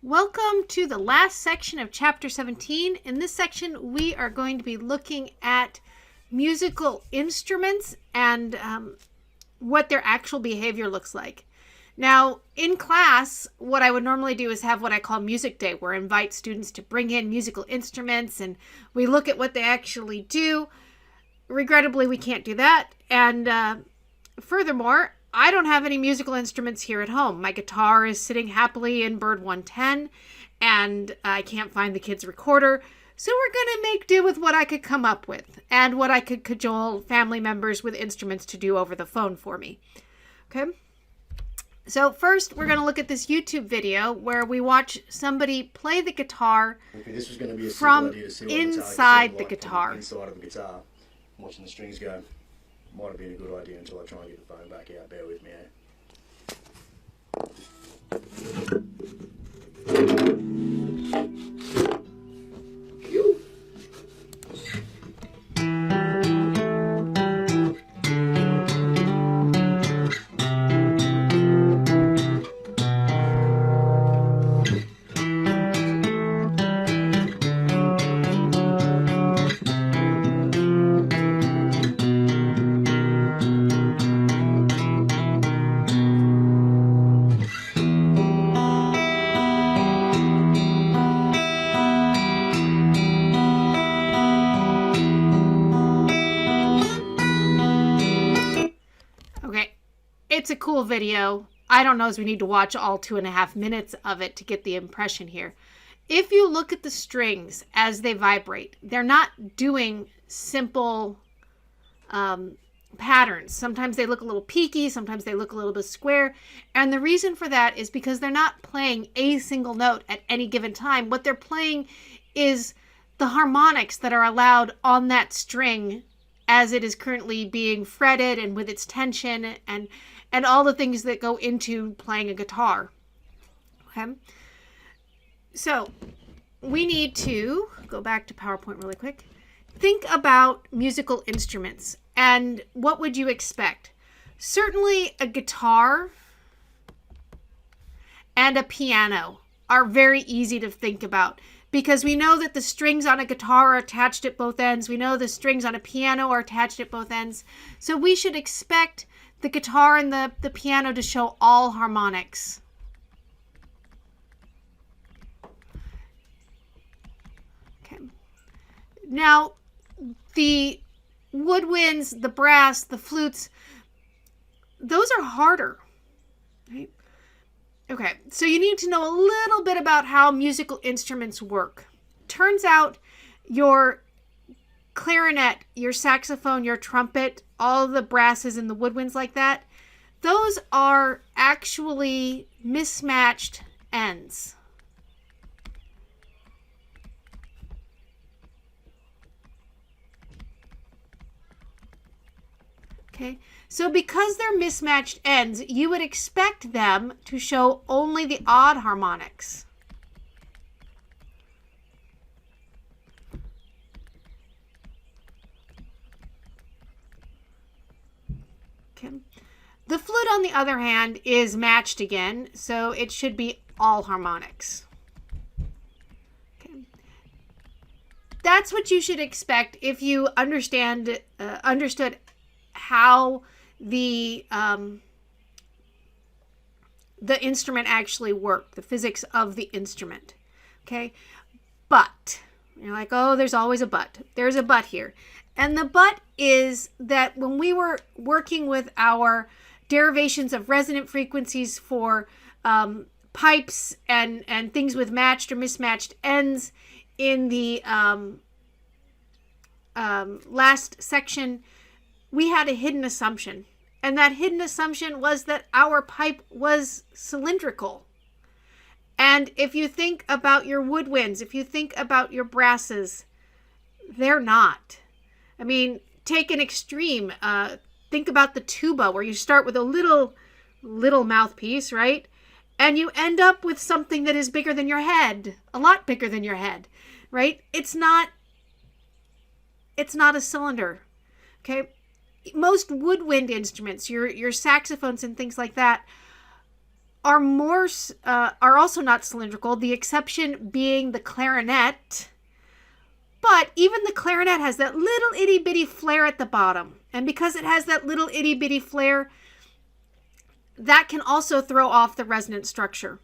Welcome to the last section of Chapter 17. In this section, we are going to be looking at musical instruments and what their actual behavior looks like. Now, in class, what I would normally do is have what I call Music Day, where I invite students to bring in musical instruments and we look at what they actually do. Regrettably, we can't do that. And furthermore, I don't have any musical instruments here at home. My guitar is sitting happily in Bird 110, and I can't find the kids' recorder. So we're going to make do with what I could come up with and what I could cajole family members with instruments to do over the phone for me. Okay? So first, we're going to look at this YouTube video where we watch somebody play the guitar from inside the guitar. Inside of the guitar, watching the strings go. Might have been a good idea until I try and get the phone back out. Bear with me, Okay, it's a cool video. I don't know if we need to watch all 2.5 minutes of it to get the impression here. If you look at the strings as they vibrate, they're not doing simple patterns. Sometimes they look a little peaky, sometimes they look a little bit square. And the reason for that is because they're not playing a single note at any given time. What they're playing is the harmonics that are allowed on that string as it is currently being fretted and with its tension and all the things that go into playing a guitar. Okay? So we need to go back to PowerPoint really quick. Think about musical instruments and what would you expect? Certainly a guitar and a piano are very easy to think about because we know that the strings on a guitar are attached at both ends. We know the strings on a piano are attached at both ends. So we should expect the guitar and the piano to show all harmonics. Okay. Now, the woodwinds, the brass, the flutes, those are harder, right? Okay, so you need to know a little bit about how musical instruments work. Turns out your clarinet, your saxophone, your trumpet, all the brasses and the woodwinds like that, those are actually mismatched ends. Okay, so because they're mismatched ends, you would expect them to show only the odd harmonics. Okay. The flute, on the other hand, is matched again, so it should be all harmonics. Okay. That's what you should expect if you understood how the instrument actually worked, the physics of the instrument. Okay, but you're like, oh, there's always a but. There's a but here, and the but is that when we were working with our derivations of resonant frequencies for pipes and things with matched or mismatched ends in the last section, we had a hidden assumption. And that hidden assumption was that our pipe was cylindrical. And if you think about your woodwinds, if you think about your brasses, they're not. I mean, take an extreme. Think about the tuba, where you start with a little mouthpiece, right? And you end up with something that is bigger than your head, a lot bigger than your head, right? It's not a cylinder, okay? Most woodwind instruments, your saxophones and things like that, are also not cylindrical, the exception being the clarinet. But even the clarinet has that little itty bitty flare at the bottom. And because it has that little itty bitty flare, that can also throw off the resonant structure.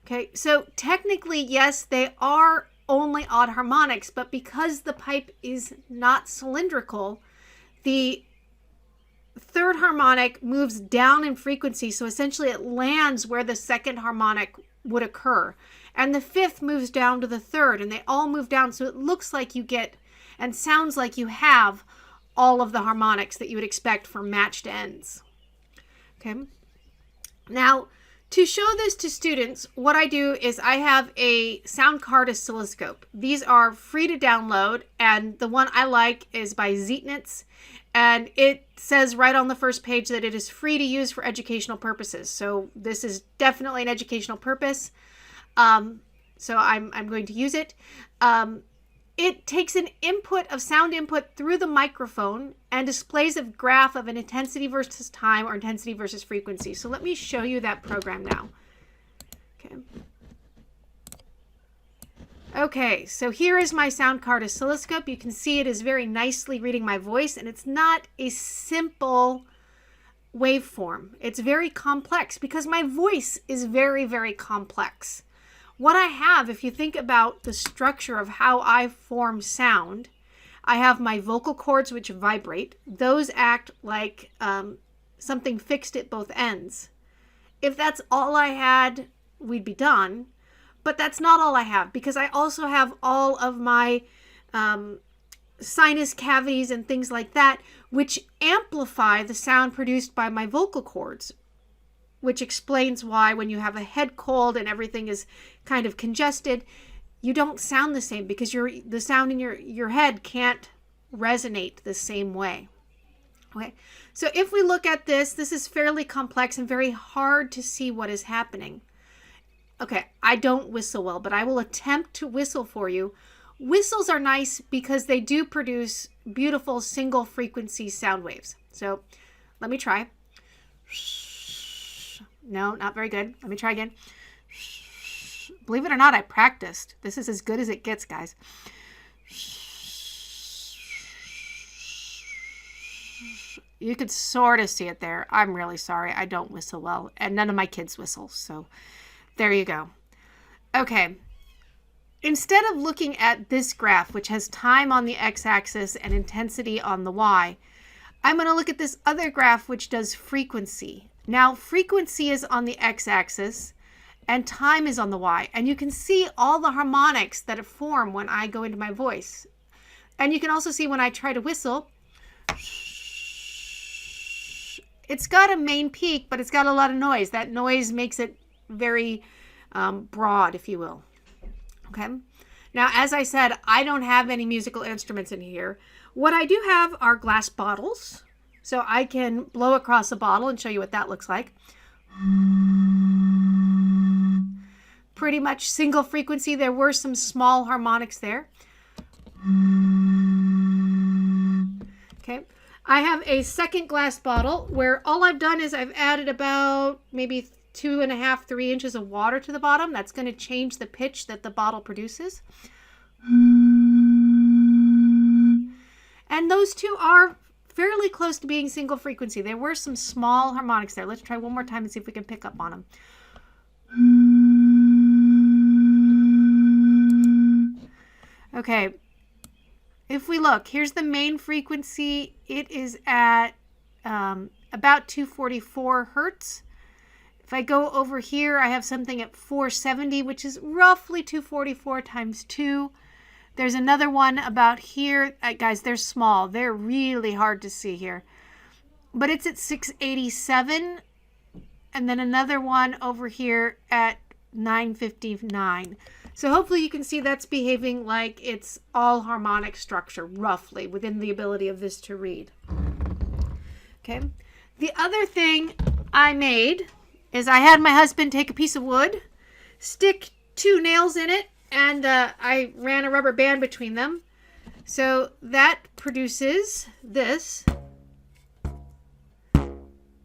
Okay, so technically, yes, they are only odd harmonics, but because the pipe is not cylindrical, the third harmonic moves down in frequency, so essentially it lands where the second harmonic would occur. And the fifth moves down to the third, and they all move down, so it looks like you get and sounds like you have all of the harmonics that you would expect for matched ends. Okay. Now, to show this to students, what I do is I have a sound card oscilloscope. These are free to download, and the one I like is by Zietnitz, and it says right on the first page that it is free to use for educational purposes. So this is definitely an educational purpose. So I'm going to use it. It takes an input of sound input through the microphone and displays a graph of an intensity versus time or intensity versus frequency. So let me show you that program now. Okay, so here is my sound card oscilloscope. You can see it is very nicely reading my voice, and it's not a simple waveform. It's very complex because my voice is very, very complex. What I have, if you think about the structure of how I form sound, I have my vocal cords which vibrate. Those act like something fixed at both ends. If that's all I had, we'd be done. But that's not all I have, because I also have all of my sinus cavities and things like that, which amplify the sound produced by my vocal cords, which explains why when you have a head cold and everything is kind of congested, you don't sound the same, because the sound in your head can't resonate the same way. Okay, so if we look at this is fairly complex and very hard to see what is happening. Okay, I don't whistle well, but I will attempt to whistle for you. Whistles are nice because they do produce beautiful single frequency sound waves. So let me try. No, not very good. Let me try again. Believe it or not, I practiced. This is as good as it gets, guys. You could sort of see it there. I'm really sorry. I don't whistle well, and none of my kids whistle, so there you go. Okay. Instead of looking at this graph, which has time on the x-axis and intensity on the y, I'm going to look at this other graph, which does frequency. Now, frequency is on the x-axis and time is on the y. And you can see all the harmonics that form when I go into my voice. And you can also see when I try to whistle, it's got a main peak, but it's got a lot of noise. That noise makes it very broad, if you will. Okay. Now, as I said, I don't have any musical instruments in here. What I do have are glass bottles. So I can blow across a bottle and show you what that looks like. Pretty much single frequency. There were some small harmonics there. Okay. I have a second glass bottle where all I've done is I've added about maybe 2.5, 3 inches of water to the bottom. That's going to change the pitch that the bottle produces. And those two are fairly close to being single frequency. There were some small harmonics there. Let's try one more time and see if we can pick up on them. Okay. If we look, here's the main frequency. It is at about 244 hertz. If I go over here, I have something at 470, which is roughly 244 times 2. There's another one about here. Guys, they're small. They're really hard to see here. But it's at 687. And then another one over here at 959. So hopefully you can see that's behaving like it's all harmonic structure, roughly, within the ability of this to read. Okay. The other thing I made is I had my husband take a piece of wood, stick 2 nails in it, and I ran a rubber band between them. So that produces this.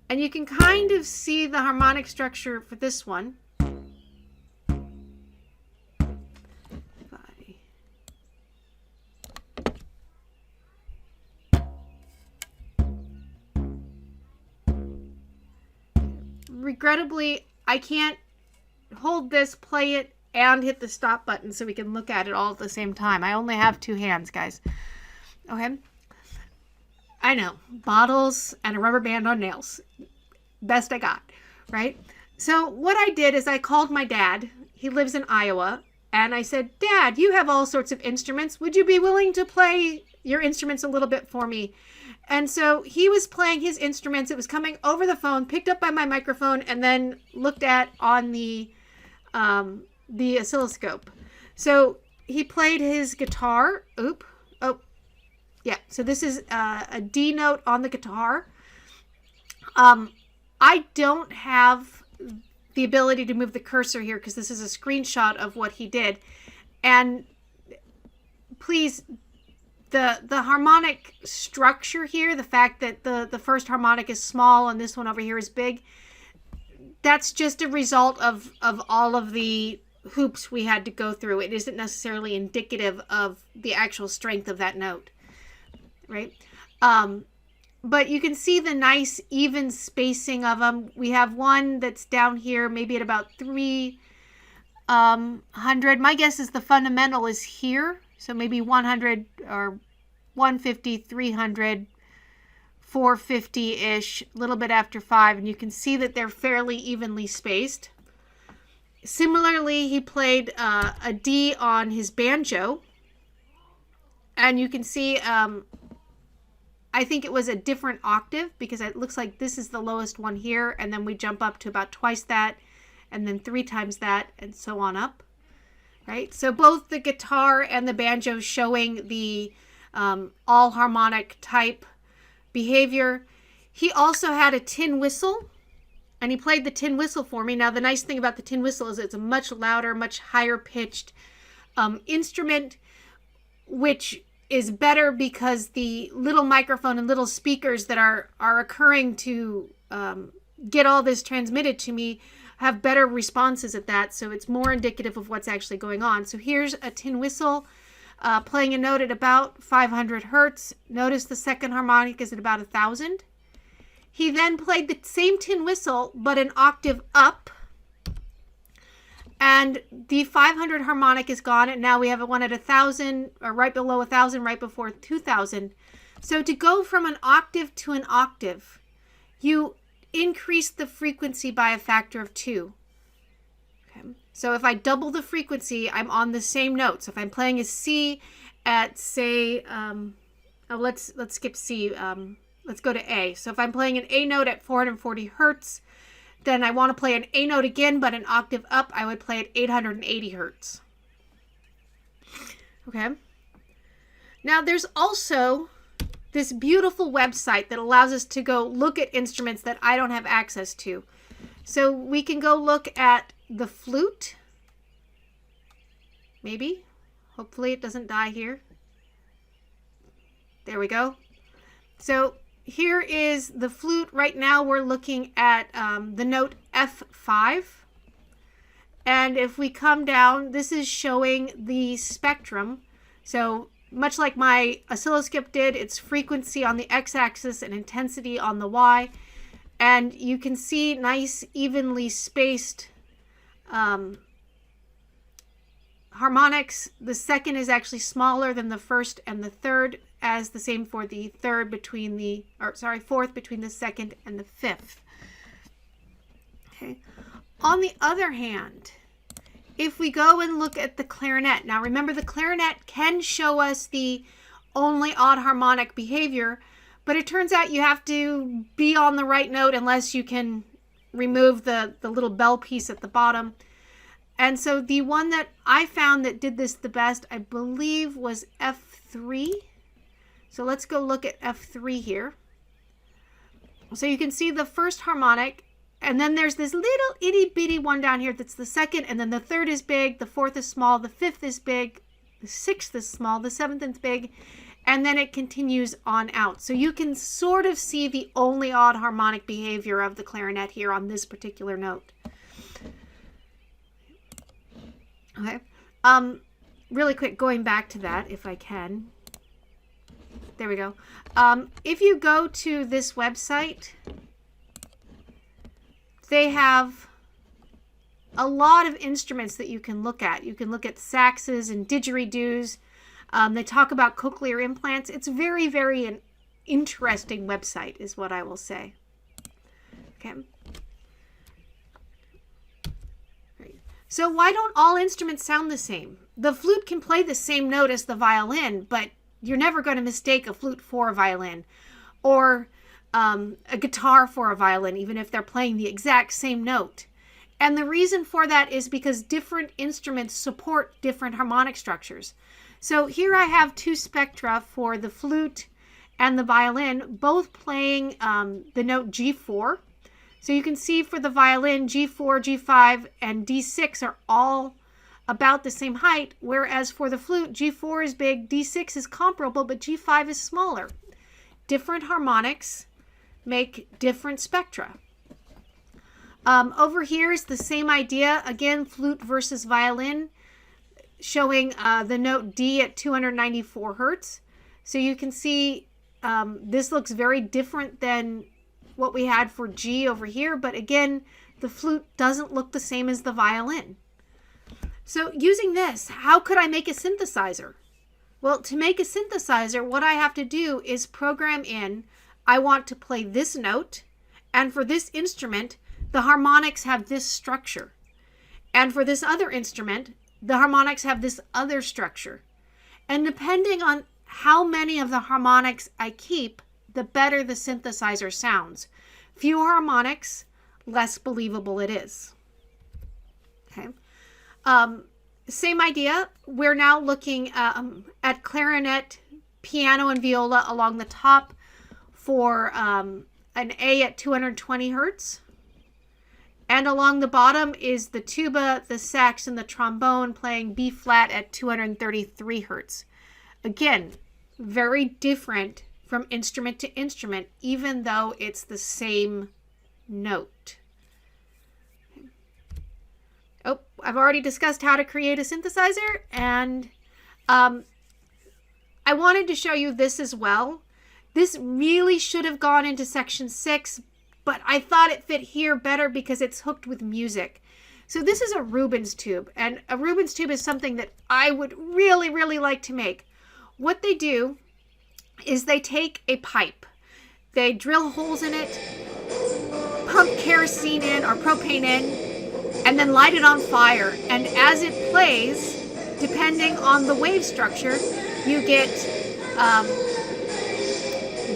And you can kind of see the harmonic structure for this one. Regrettably, I can't hold this, play it, and hit the stop button so we can look at it all at the same time. I only have 2 hands, guys. Okay? I know. Bottles and a rubber band on nails. Best I got, right? So what I did is I called my dad. He lives in Iowa. And I said, Dad, you have all sorts of instruments. Would you be willing to play your instruments a little bit for me? And so he was playing his instruments. It was coming over the phone, picked up by my microphone, and then looked at on the oscilloscope. So he played his guitar. Yeah. So this is a D note on the guitar. I don't have the ability to move the cursor here because this is a screenshot of what he did. And please, the harmonic structure here, the fact that the first harmonic is small and this one over here is big, that's just a result of all of the hoops we had to go through. It isn't necessarily indicative of the actual strength of that note, right? But you can see the nice even spacing of them. We have one that's down here, maybe at about 300. My guess is the fundamental is here. So maybe 100 or 150, 300, 450-ish, a little bit after 5. And you can see that they're fairly evenly spaced. Similarly, he played a D on his banjo. And you can see, I think it was a different octave because it looks like this is the lowest one here. And then we jump up to about twice that and then 3 times that and so on up. Right? So both the guitar and the banjo showing the all harmonic type behavior. He also had a tin whistle and he played the tin whistle for me. Now the nice thing about the tin whistle is it's a much louder, much higher pitched instrument, which is better because the little microphone and little speakers that are occurring to get all this transmitted to me have better responses at that. So it's more indicative of what's actually going on. So here's a tin whistle playing a note at about 500 hertz. Notice the second harmonic is at about 1,000. He then played the same tin whistle, but an octave up. And the 500 harmonic is gone, and now we have one at 1,000, or right below 1,000, right before 2,000. So to go from an octave to an octave, you increase the frequency by a factor of 2. Okay. So if I double the frequency, I'm on the same note. So if I'm playing a C at, say, let's skip C. Let's go to A. So if I'm playing an A note at 440 hertz, then I want to play an A note again, but an octave up, I would play at 880 hertz. Okay. Now there's also this beautiful website that allows us to go look at instruments that I don't have access to. So we can go look at the flute. Maybe. Hopefully it doesn't die here. There we go. So here is the flute. Right now we're looking at the note F5. And if we come down, this is showing the spectrum. So much like my oscilloscope did, it's frequency on the x-axis and intensity on the y. And you can see nice, evenly spaced harmonics. The second is actually smaller than the first and the third, as the same for the fourth between the second and the fifth. Okay. On the other hand, if we go and look at the clarinet, now remember the clarinet can show us the only odd harmonic behavior, but it turns out you have to be on the right note unless you can remove the little bell piece at the bottom. And so the one that I found that did this the best, I believe, was F3. So let's go look at F3 here. So you can see the first harmonic, and then there's this little itty bitty one down here that's the second, and then the third is big, the fourth is small, the fifth is big, the sixth is small, the seventh is big, and then it continues on out. So you can sort of see the only odd harmonic behavior of the clarinet here on this particular note. Okay. Really quick, going back to that, if I can. There we go. If you go to this website, they have a lot of instruments that you can look at. You can look at saxes and didgeridoos. They talk about cochlear implants. It's very, very an interesting website is what I will say. Okay. Right. So why don't all instruments sound the same? The flute can play the same note as the violin, but you're never going to mistake a flute for a violin, or a guitar for a violin, even if they're playing the exact same note. And the reason for that is because different instruments support different harmonic structures. So here I have two spectra for the flute and the violin, both playing the note G4. So you can see for the violin, G4, G5, and D6 are all about the same height, whereas for the flute, G4 is big, D6 is comparable, but G5 is smaller. Different harmonics make different spectra. Over here is the same idea, again, flute versus violin, showing the note D at 294 hertz. So you can see this looks very different than what we had for G over here, but again, the flute doesn't look the same as the violin. So using this, how could I make a synthesizer? Well, to make a synthesizer, what I have to do is program in, I want to play this note, and for this instrument, the harmonics have this structure. And for this other instrument, the harmonics have this other structure. And depending on how many of the harmonics I keep, the better the synthesizer sounds. Fewer harmonics, less believable it is. Okay. Same idea. We're now looking at clarinet, piano, and viola along the top for an A at 220 hertz. And along the bottom is the tuba, the sax, and the trombone playing B flat at 233 hertz. Again, very different from instrument to instrument, even though it's the same note. Oh, I've already discussed how to create a synthesizer, and I wanted to show you this as well. This really should have gone into section 6, but I thought it fit here better because it's hooked with music. So this is a Rubens tube, and a Rubens tube is something that I would really, really like to make. What they do is they take a pipe, they drill holes in it, pump kerosene in or propane in, and then light it on fire. And as it plays, depending on the wave structure, you get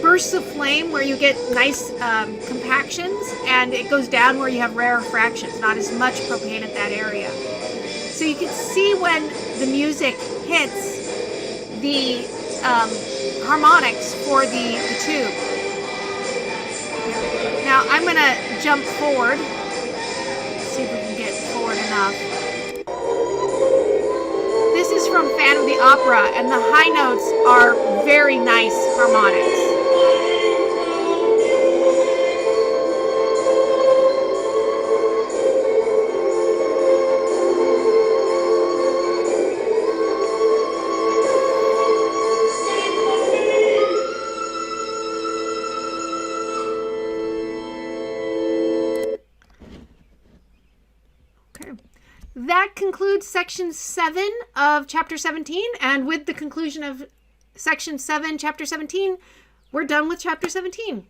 bursts of flame where you get nice compactions, and it goes down where you have rare fractions, not as much propane at that area. So you can see when the music hits the harmonics for the tube. Now I'm going to jump forward. See if we can get forward enough. This is from Phantom of the Opera, and the high notes are very nice harmonics. That concludes section 7 of chapter 17, and with the conclusion of section 7, chapter 17, we're done with chapter 17.